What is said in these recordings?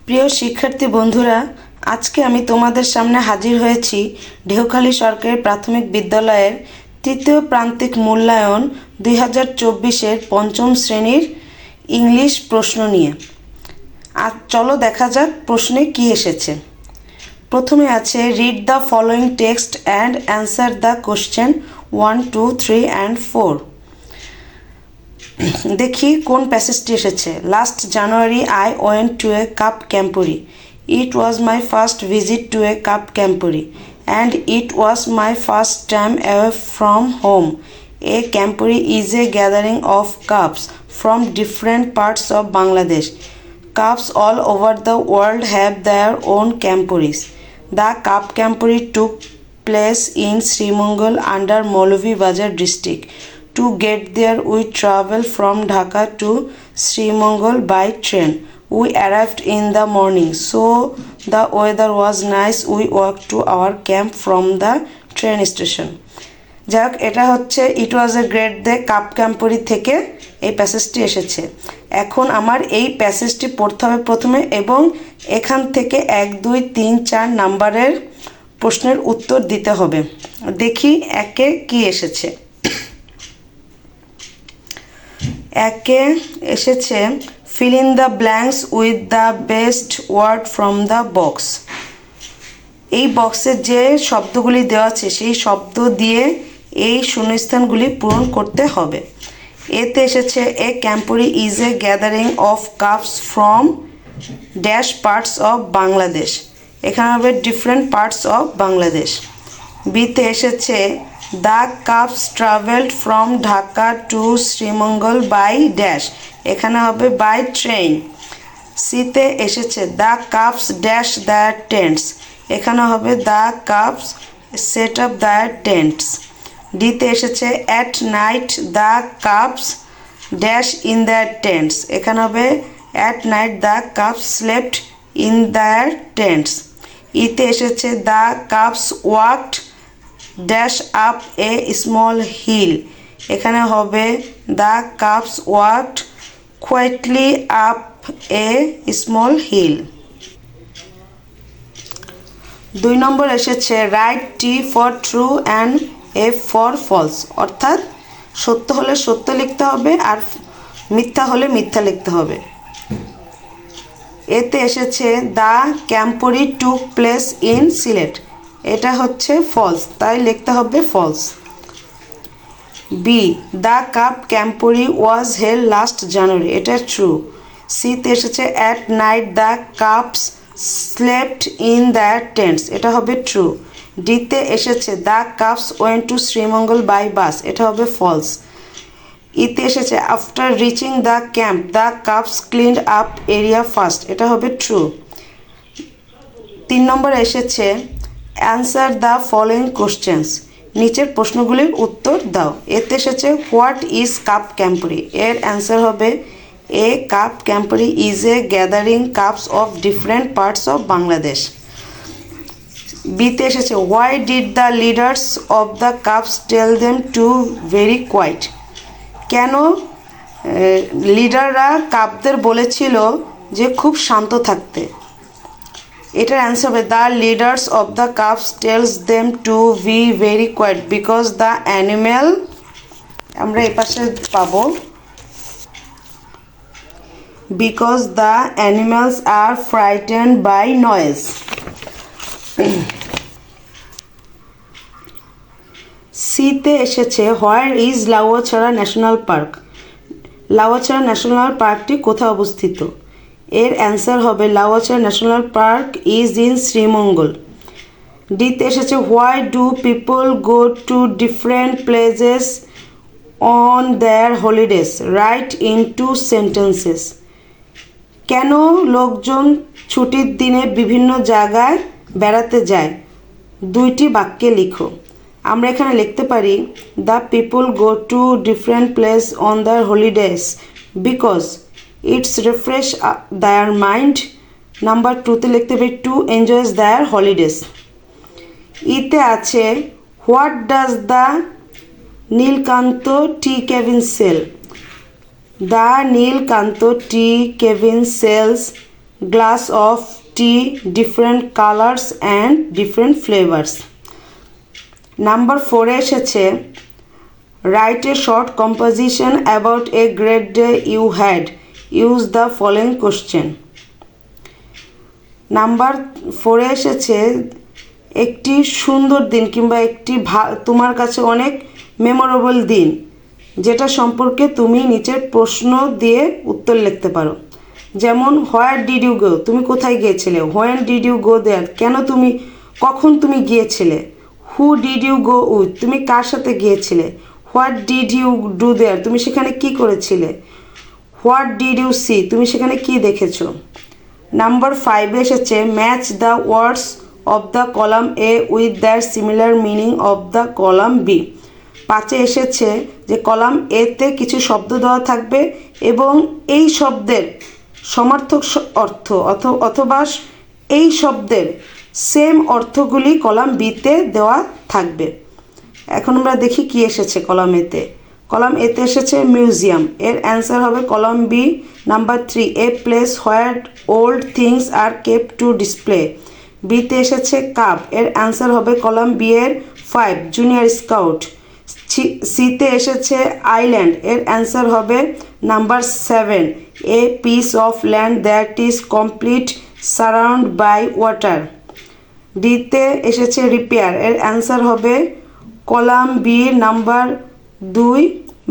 প্রিয় শিক্ষার্থী বন্ধুরা, আজকে আমি তোমাদের সামনে হাজির হয়েছি ঢেউখালী সরকারি প্রাথমিক বিদ্যালয়ের তৃতীয় প্রান্তিক মূল্যায়ন 2024-এর পঞ্চম শ্রেণীর ইংলিশ প্রশ্ন নিয়ে। আর চলো দেখা যাক প্রশ্নে কি এসেছে। প্রথমে আছে read the following text and answer the question 1, 2, 3 and 4। দেখি কোন প্যাসেজটি এসেছে। Last January I went to a cub camporee. It was my first visit to a cub camporee and it was my first time away from home. A camporee is a gathering of cubs from different parts of Bangladesh. Cups all over the world have their own camporis. The cup campori took place in Srimangal under Moulvi-Bazar district. To get there, we traveled from Dhaka to Srimangal by train. We arrived in the morning, so the weather was nice. We walked to our camp from the train station. যাক, এটা হচ্ছে ইট ওয়াজ এ great day cup ক্যাম্পরি থেকে এই প্যাসেজটি এসেছে। এখন আমার এই প্যাসেজটি পড়তে হবে প্রথমে এবং এখান থেকে 1, 2, 3, 4 নাম্বারের প্রশ্নের উত্তর দিতে হবে। দেখি একে কি এসেছে। একে এসেছে fill in the blanks with the best word from the box. এই বক্সে যে শব্দগুলি দেওয়া আছে সেই শব্দ দিয়ে এই শূন্যস্থানগুলি পূরণ করতে হবে। এতে এসেছে a camporee is a gathering of cubs from dash parts of Bangladesh. এখানে হবে ডিফারেন্ট পার্টস অফ বাংলাদেশ। বিতে এসেছে the cubs travelled from Dhaka to Sreemangal by dash. এখানে হবে বাই ট্রেন। সিতে এসেছে the cubs dash the tents. এখানে হবে the cubs set up the tents. ডিতে এসেছে at night the cubs dash in the tents. এখানে হবে at night the cubs slept in the tents. ইতে এসেছে the cubs walked dash up a small hill. এখানে হবে the cubs walked quietly up a small hill. 2 নম্বর এসেছে write T for true and F for false. অর্থাৎ সত্য হলে সত্য লিখতে হবে আর মিথ্যা হলে মিথ্যা লিখতে হবে। এতে এসেছে the camporee took place in Sylhet. এটা হচ্ছে ফলস, তাই লিখতে হবে false. B the cub camporee was held last January. এটা ট্রু। সিতে এসেছে at night the cubs slept in the tents. এটা হবে ট্রু। ডিতে এসেছে the cubs went to Sreemangal by bus. এটা হবে ফলস। ইতে এসেছে after reaching the camp the cubs cleaned up area first. এটা হবে ট্রু। 3 নম্বরে এসেছে অ্যান্সার দ্য ফলোয়িং কোশ্চেন্স। নিচের প্রশ্নগুলির উত্তর দাও। এতে এসেছে হোয়াট ইজ কাপ ক্যাম্পরি। এর অ্যান্সার হবে a cub camporee is a gathering cubs of different parts of Bangladesh. বিতে এসেছে why did the leaders of the cubs tell them to very quiet. কেন লিডাররা কাপদের বলেছিল যে খুব শান্ত থাকতে। এটার অ্যান্সার হবে the leaders of the cubs tells them to be very quiet because the animal. আমরা এই পাশে পাবো because the animals are frightened by noise. সিতে এসেছে where is Lawachara national park. Lawachara national পার্কটি কোথায় অবস্থিত। এর অ্যান্সার হবে Lawachara national park is in Sreemangal. ডিতে এসেছে why do people go to different places on their holidays. Write in 2 sentences. কেন লোকজন ছুটির দিনে বিভিন্ন জায়গায় বেড়াতে যায়। 2টি বাক্যে লিখো। আমরা এখানে লিখতে পারি the people go to different place on their holidays because it's refresh their mind. Number 2তে লিখতে পারি টু এনজয়স দেয়ার হলিডেজ। ইতে আছে what does the Nilkanto tea cabin sell. The Nilkanto tea cabin sells glass of tea, different colours and different flavours. Number 4-এ এসেছে write a short composition about a great day you had, use the following question. Number 4-এ এসেছে একটি সুন্দর দিন কিংবা একটি তোমার কাছে অনেক মেমোরেবল দিন যেটা সম্পর্কে তুমি নিচের প্রশ্ন দিয়ে উত্তর লিখতে পারো। যেমন হোয়ার ডিড ইউ গো, তুমি কোথায় গিয়েছিলে? When did you go there, কখন তুমি গিয়েছিলে? Who did you go with, তুমি কার সাথে গিয়েছিলে? What did you do there, তুমি সেখানে কি করেছিলে? হোয়াট ডিড ইউ সি, তুমি সেখানে কি দেখেছো? নাম্বার 5-এ এসেছে match the words of the column A with their similar meaning of the column B. 5-এ এসেছে যে কলাম এতে কিছু শব্দ দেওয়া থাকবে এবং এই শব্দের সমার্থক অর্থ অথবা এই শব্দের সেম অর্থগুলি কলাম বিতে দেওয়া থাকবে। এখন আমরা দেখি কি এসেছে কলাম এতে। কলাম এতে এসেছে মিউজিয়াম, এর অ্যান্সার হবে column B. Number 3 a place where old things are kept to display, বিতে এসেছে কাপ, এর অ্যান্সার হবে কলাম বি এর 5 জুনিয়র স্কাউট। সিতে এসেছে আইল্যান্ড, এর অ্যান্সার হবে number 7 a piece of land that is complete surround by water. ডিতে এসেছে রিপেয়ার, এর অ্যান্সার হবে column B number 2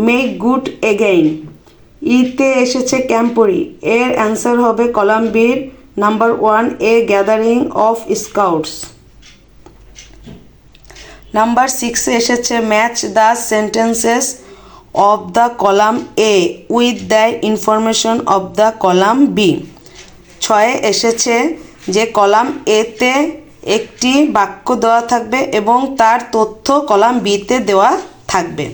make good again. ইতে এসেছে ক্যাম্পরি, এর অ্যান্সার হবে কলাম বির number 1 a gathering of scouts. Number 6-এ এসেছে match the sentences of the column A with the information of the column B. 6-এ এসেছে যে কলাম এতে একটি বাক্য দেওয়া থাকবে এবং তার তথ্য কলাম বিতে দেওয়া থাকবে।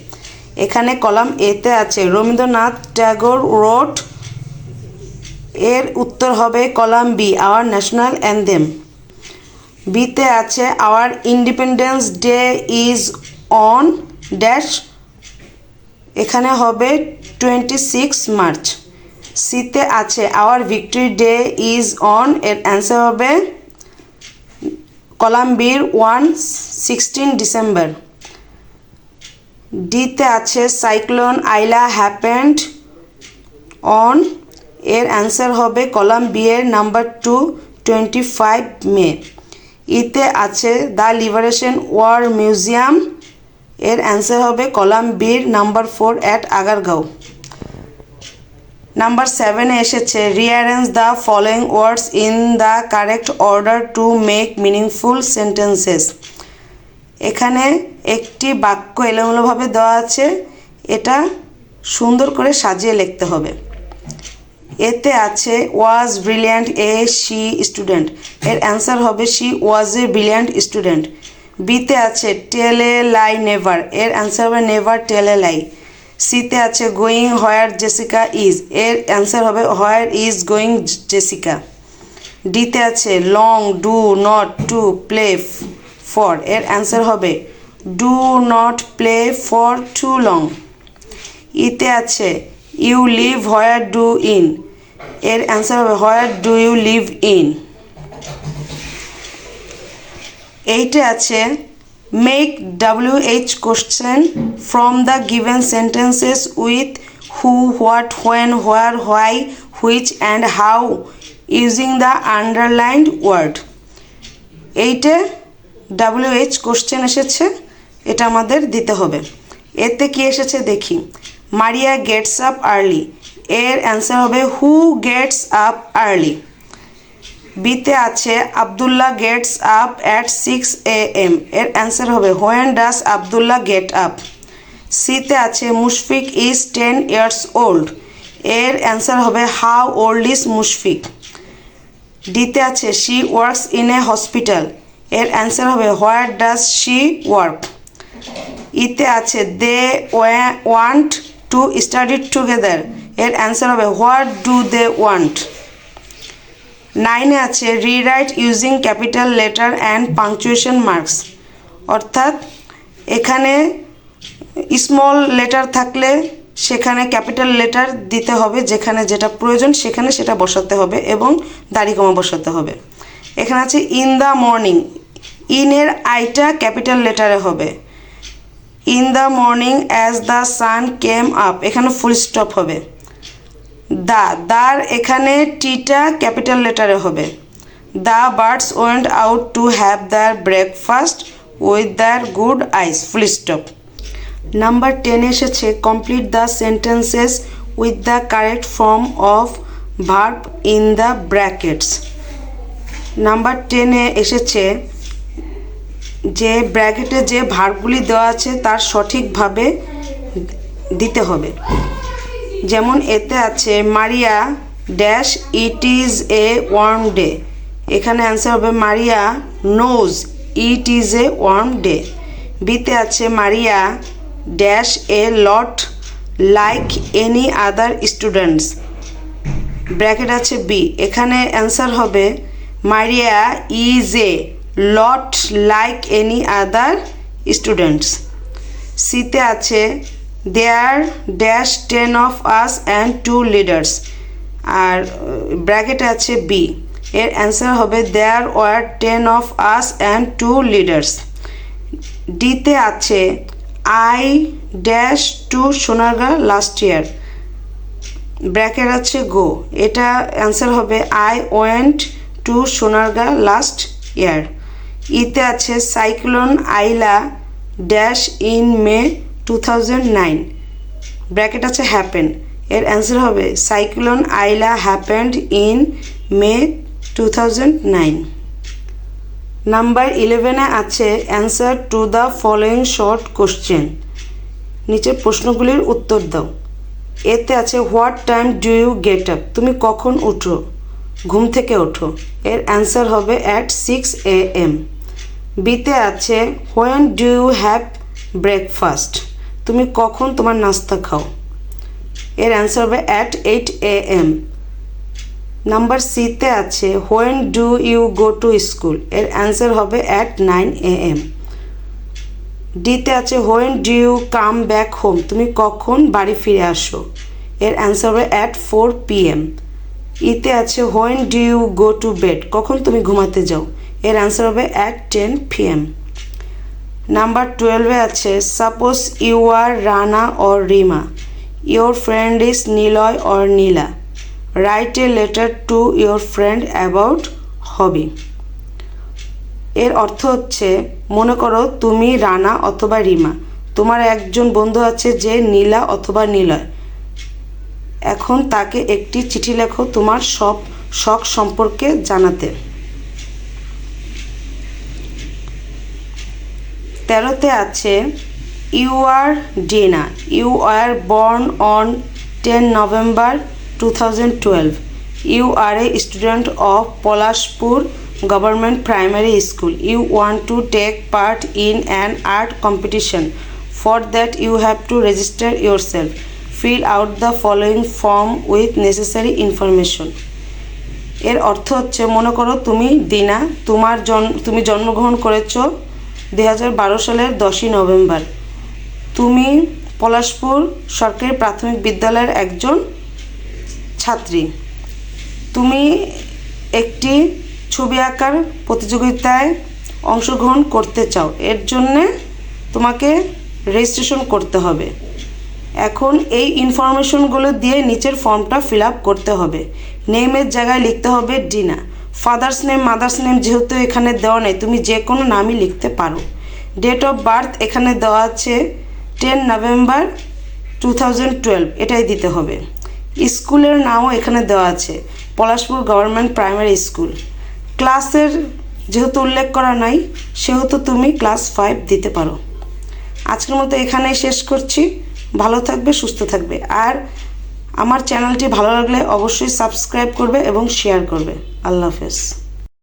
এখানে কলাম এতে আছে রবীন্দ্রনাথ ট্যাগোর রোড, এর উত্তর হবে column B our national anthem. বিতে আছে our independence day is on dash, এখানে হবে 26 মার্চ। সিতে আছে our victory day is on, এর অ্যান্সার হবে কলাম বির 16 ডিসেম্বর। ডিতে আছে সাইক্লোন আইলা হ্যাপেন্ড অন, এর অ্যান্সার হবে কলাম বি এর নাম্বার 2 25 মে। ইতে আছে দ্য লিবারেশন ওয়ার মিউজিয়াম, এর অ্যান্সার হবে কলাম বির নাম্বার 4 অ্যাট আগারগাঁও। নাম্বার 7-এ এসেছে rearrange the following words in the correct order to make meaningful sentences. এখানে একটি বাক্য এলোমেলোভাবে দেওয়া আছে, এটা সুন্দর করে সাজিয়ে লিখতে হবে। এতে আছে was brilliant a she student, এর অ্যান্সার হবে she was a brilliant student. বিতে আছে টেল এ লাই নেভার, এর অ্যান্সার হবে নেভার টেল এ লাই। সিতে আছে গোয়িং হোয়ার জেসিকা ইজ, এর অ্যান্সার হবে হোয়ার ইজ গোয়িং জেসিকা। ডিতে আছে long do not too play for, এর অ্যান্সার হবে do not play for too long. ইতে আছে you live where do in, এর অ্যান্সার হবে হোয়ার ডু ইউ লিভ ইন। এইটে আছে make WH question from the given sentences with who, what, when, where, why, which and how using the underlined word. এইটে WH question এসেছে, এটা আমাদের দিতে হবে। এতে কি এসেছে দেখি, মারিয়া গেটস আপ আর্লি, এর অ্যান্সার হবে হু গেটস আপ আর্লি। বিতে আছে Abdullah gets up at 6 AM, এর অ্যান্সার হবে when does Abdullah get up. সিতে আছে মুশফিক ইজ 10 years old, এর অ্যান্সার হবে হাউ ওল্ড ইজ মুশফিক। ডিতে আছে she works in a hospital, এর অ্যান্সার হবে হোয়ার ডাস শি ওয়ার্ক। ইতে আছে they want to study together, এর অ্যান্সার হবে হোয়াট ডু দে ওয়ান্ট। 9-এ আছে rewrite using capital letter and punctuation marks, অর্থাৎ এখানে স্মল লেটার থাকলে সেখানে ক্যাপিটাল লেটার দিতে হবে, যেখানে যেটা প্রয়োজন সেখানে সেটা বসাতে হবে এবং দাড়ি কমা বসাতে হবে। এখানে আছে ইন দ্য মর্নিং, ইনের আইটা ক্যাপিটাল লেটারে হবে। In the morning as the sun came up, এখানে ফুল স্টপ হবে। দার এখানে টিটা ক্যাপিটাল লেটারে হবে। The birds went out to have their breakfast with their good eyes, full stop. Number 10 এসেছে complete the sentences with the correct form of verb in the brackets. Number 10-এ এসেছে যে ব্র্যাকেটে যে ভার্বগুলি দেওয়া আছে তার সঠিকভাবে দিতে হবে। যেমন এতে আছে Maria dash it is a warm day, এখানে অ্যান্সার হবে Maria knows it is a warm day. বিতে আছে Maria dash a lot like any other students, bracket আছে বি, এখানে অ্যান্সার হবে Maria is a lot like any other students. সিতে আছে there dash 10 of us and 2 leaders, আর ব্র্যাকেটে আছে বি, এর অ্যান্সার হবে there were 10 of us and 2 leaders। ডিতে আছে I dash to Sonargaon last year, bracket আছে গো, এটা অ্যান্সার হবে I went to Sonargaon last year. ইতে আছে cyclone Aila dash in May 2009, bracket আছে হ্যাপেন, এর অ্যান্সার হবে cyclone Aila happened in May 2009। Number 11-এ আছে answer to the following short question, নিচের প্রশ্নগুলির উত্তর দাও। এতে আছে what time do you get up, তুমি কখন উঠো, ঘুম থেকে ওঠো, এর অ্যান্সার হবে অ্যাট 6 AM। বিতে আছে when do you have breakfast, তুমি কখন তোমার নাস্তা খাও, এর অ্যান্সার হবে অ্যাট 8 AM। নাম্বার সিতে আছে when do you go to school, এর অ্যান্সার হবে অ্যাট 9 AM। ডিতে আছে when do you come back home, তুমি কখন বাড়ি ফিরে আসো, এর অ্যান্সার হবে অ্যাট 4 PM। ইতে আছে when do you go to bed, কখন তুমি ঘুমাতে যাও, এর অ্যান্সার হবে অ্যাট 10 PM। নাম্বার 12-এ আছে suppose you are Rana or Rima, your friend is Niloy or Nila, write a letter to your friend about hobby. এর অর্থ হচ্ছে মনে করো তুমি রানা অথবা রিমা, তোমার একজন বন্ধু আছে যে নীলা অথবা নিলয়, এখন তাকে একটি চিঠি লেখো তোমার সব শখ সম্পর্কে জানাতে। 13-তে আছে you are Dina, you are born on 10 November 2012, you are a student of Polashpur Government Primary School, you want to take part in an art competition, for that you have to register yourself, fill out the following form with necessary information। এর অর্থ হচ্ছে মনে করো তুমি দিনা, তুমি জন্মগ্রহণ করেছো 2012 সালের 10ই নভেম্বর, তুমি পলাশপুর সরকারি প্রাথমিক বিদ্যালয়ের একজন ছাত্রী, তুমি একটি ছবি আঁকার প্রতিযোগিতায় অংশগ্রহণ করতে চাও, এর জন্যে তোমাকে রেজিস্ট্রেশন করতে হবে। এখন এই ইনফরমেশনগুলো দিয়ে নিচের ফর্মটা ফিল আপ করতে হবে। নেমের জায়গায় লিখতে হবে dinner, father's name mother's name যেহেতু এখানে দেওয়া নেই তুমি যে কোনো নামই লিখতে পারো। ডেট অফ বার্থ এখানে দেওয়া আছে 10 November 2012, এটাই দিতে হবে। স্কুলের নামও এখানে দেওয়া আছে পলাশপুর গভর্নমেন্ট প্রাইমারি স্কুল। ক্লাসের যেহেতু উল্লেখ করা নাই সেহেতু তুমি ক্লাস 5 দিতে পারো। আজকের মতো এখানেই শেষ করছি। ভালো থাকবে, সুস্থ থাকবে, আর আমার চ্যানেলটি ভালো লাগলে অবশ্যই সাবস্ক্রাইব করবে এবং শেয়ার করবে। আল্লাহ হাফেজ।